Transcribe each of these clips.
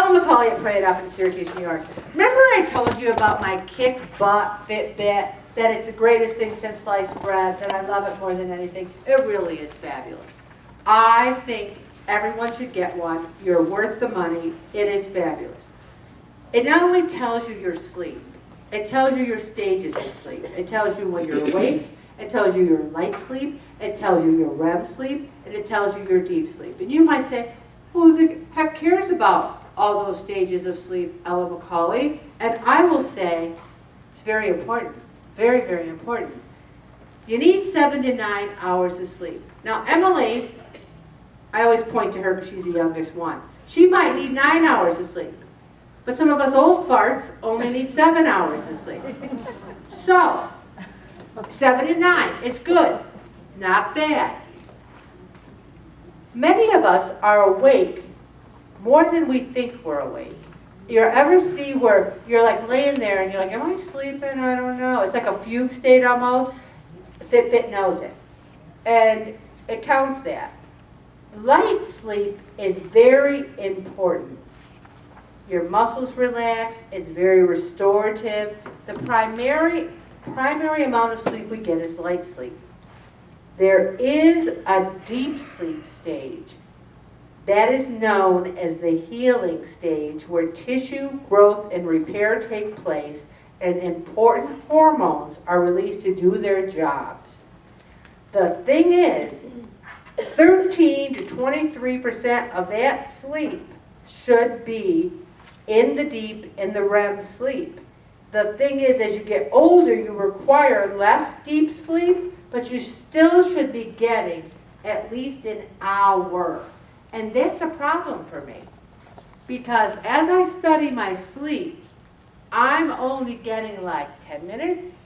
Ellen McCauley at Pray It Up in Syracuse, New York. Remember I told you about my Kick Butt Fitbit, that it's the greatest thing since sliced bread, that I love it more than anything? It really is fabulous. I think everyone should get one. You're worth the money. It is fabulous. It not only tells you your sleep, it tells you your stages of sleep. It tells you when you're awake, it tells you your light sleep, it tells you your REM sleep, and it tells you your deep sleep. And you might say, who the heck cares about all those stages of sleep, Ellen McCauley? And I will say, it's very important. Very, very important. You need 7 to 9 hours of sleep. Now, Emily, I always point to her because she's the youngest one. She might need 9 hours of sleep. But some of us old farts only need 7 hours of sleep. So, 7 and 9, it's good. Not bad. Many of us are awake more than we think we're awake. You ever see where you're like laying there and you're like, am I sleeping? I don't know. It's like a fugue state almost. Fitbit knows it. And it counts that. Light sleep is very important. Your muscles relax. It's very restorative. The primary amount of sleep we get is light sleep. There is a deep sleep stage. That is known as the healing stage, where tissue growth and repair take place and important hormones are released to do their jobs. The thing is, 13 to 23% of that sleep should be in the REM sleep. The thing is, as you get older, you require less deep sleep, but you still should be getting at least an hour. And that's a problem for me, because as I study my sleep, I'm only getting like 10 minutes,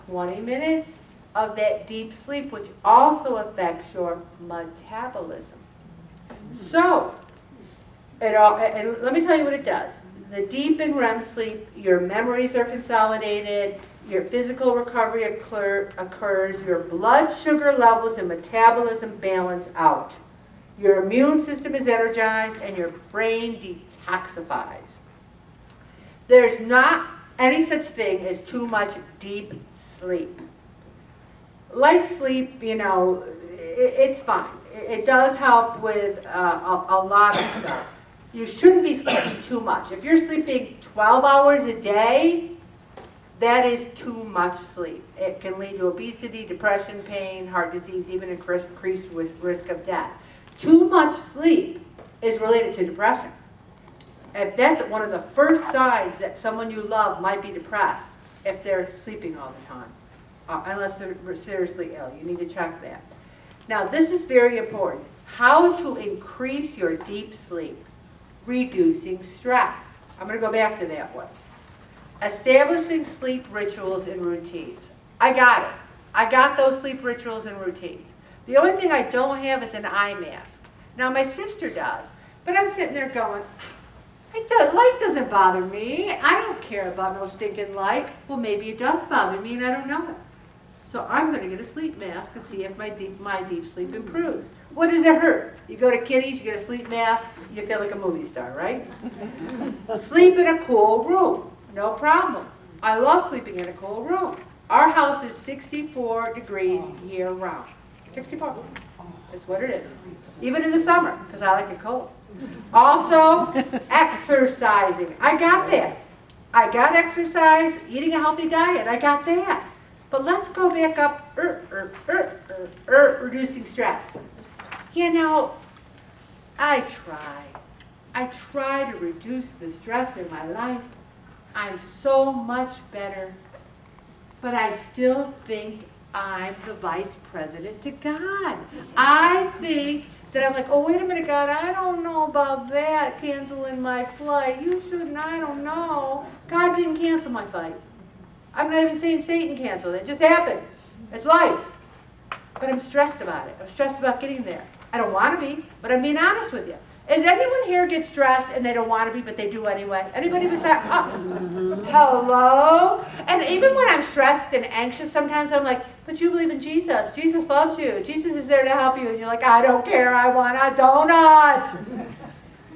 20 minutes of that deep sleep, which also affects your metabolism. So, and let me tell you what it does. The deep and REM sleep, your memories are consolidated, your physical recovery occurs, your blood sugar levels and metabolism balance out. Your immune system is energized, and your brain detoxifies. There's not any such thing as too much deep sleep. Light sleep, it's fine. It does help with a lot of stuff. You shouldn't be sleeping too much. If you're sleeping 12 hours a day, that is too much sleep. It can lead to obesity, depression, pain, heart disease, even increased risk of death. Too much sleep is related to depression. If that's one of the first signs that someone you love might be depressed, if they're sleeping all the time, unless they're seriously ill. You need to check that. Now, this is very important. How to increase your deep sleep. Reducing stress. I'm going to go back to that one. Establishing sleep rituals and routines. I got it. I got those sleep rituals and routines. The only thing I don't have is an eye mask. Now, my sister does, but I'm sitting there going, light doesn't bother me. I don't care about no stinking light. Well, maybe it does bother me, and I don't know it. So I'm going to get a sleep mask and see if my deep sleep improves. What does it hurt? You go to Kitty's, you get a sleep mask, you feel like a movie star, right? Sleep in a cool room. No problem. I love sleeping in a cool room. Our house is 64 degrees year-round. 64. That's what it is. Even in the summer, because I like it cold. Also, exercising. I got that. I got exercise, eating a healthy diet. I got that. But let's go back up, reducing stress. I try to reduce the stress in my life. I'm so much better. But I still think I'm the vice president to God. I think that I'm like, oh, wait a minute, God, I don't know about that, canceling my flight. You shouldn't, I don't know. God didn't cancel my flight. I'm not even saying Satan canceled it. It just happened. It's life. But I'm stressed about it. I'm stressed about getting there. I don't want to be, but I'm being honest with you. Is anyone here get stressed and they don't want to be, but they do anyway? Anybody besides? Hello? And even when I'm stressed and anxious, sometimes I'm like, but you believe in Jesus. Jesus loves you. Jesus is there to help you. And you're like, I don't care. I want a donut.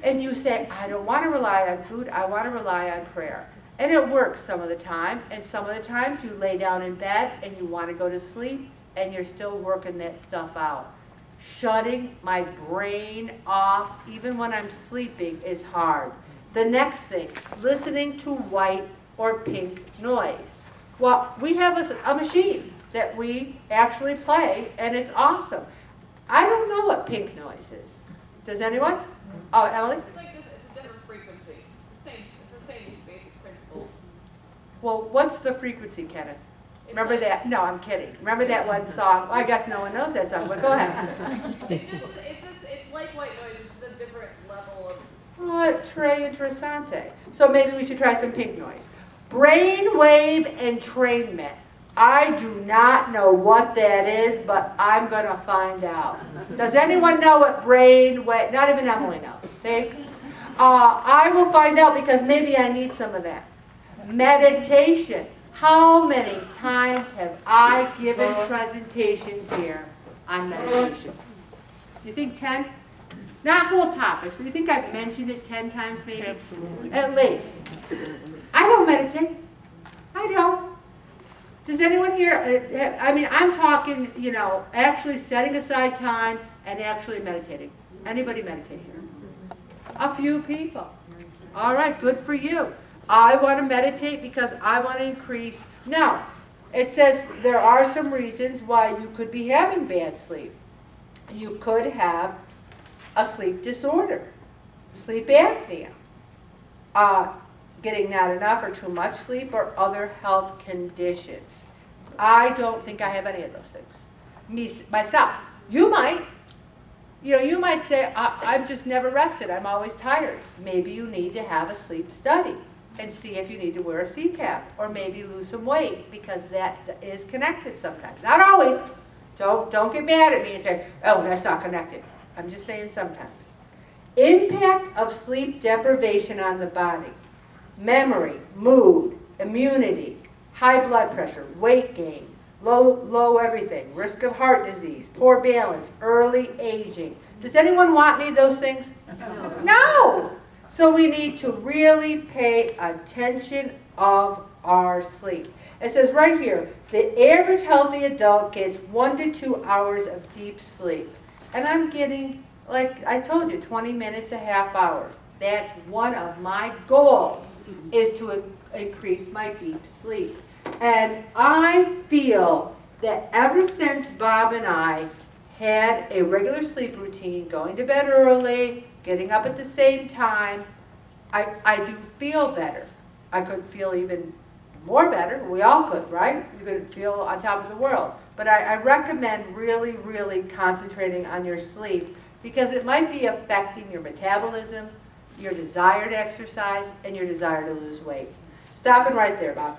and you say, I don't want to rely on food, I want to rely on prayer. And it works some of the time, and some of the times you lay down in bed and you want to go to sleep, and you're still working that stuff out. Shutting my brain off, even when I'm sleeping, is hard. The next thing, listening to white or pink noise. Well, we have a machine that we actually play, and it's awesome. I don't know what pink noise is. Does anyone? Oh, Emily? It's like this, it's a different frequency. It's the same basic principle. Well, what's the frequency, Kenneth? Remember that? No, I'm kidding. Remember that one song? Well, I guess no one knows that song, but go ahead. It's like white noise, it's just a different level of... Oh, très interessante. So maybe we should try some pink noise. Brainwave entrainment. I do not know what that is, but I'm going to find out. Does anyone know what brainwave? Not even Emily knows. See? I will find out because maybe I need some of that. Meditation. How many times have I given presentations here on meditation? You think 10? Not whole topics, but you think I've mentioned it 10 times maybe? Absolutely. At least. I don't meditate. I don't. Does anyone here, I mean, I'm talking, you know, actually setting aside time and actually meditating. Anybody meditate here? A few people. All right, good for you. I want to meditate because I want to increase. Now, it says there are some reasons why you could be having bad sleep. You could have a sleep disorder, sleep apnea, getting not enough or too much sleep, or other health conditions. I don't think I have any of those things. Myself. You might. You know, you might say, I'm just never rested. I'm always tired. Maybe you need to have a sleep study and see if you need to wear a CPAP, or maybe lose some weight, because that is connected sometimes. Not always. Don't get mad at me and say, oh, that's not connected. I'm just saying sometimes. Impact of sleep deprivation on the body. Memory, mood, immunity, high blood pressure, weight gain, low everything, risk of heart disease, poor balance, early aging. Does anyone want any of those things? No. So we need to really pay attention of our sleep. It says right here, the average healthy adult gets 1 to 2 hours of deep sleep. And I'm getting, like I told you, 20 minutes, a half hour. That's one of my goals, is to increase my deep sleep. And I feel that ever since Bob and I had a regular sleep routine, going to bed early, getting up at the same time, I do feel better. I could feel even more better. We all could, right? You could feel on top of the world. But I recommend really, really concentrating on your sleep, because it might be affecting your metabolism, your desire to exercise, and your desire to lose weight. Stopping right there, Bob.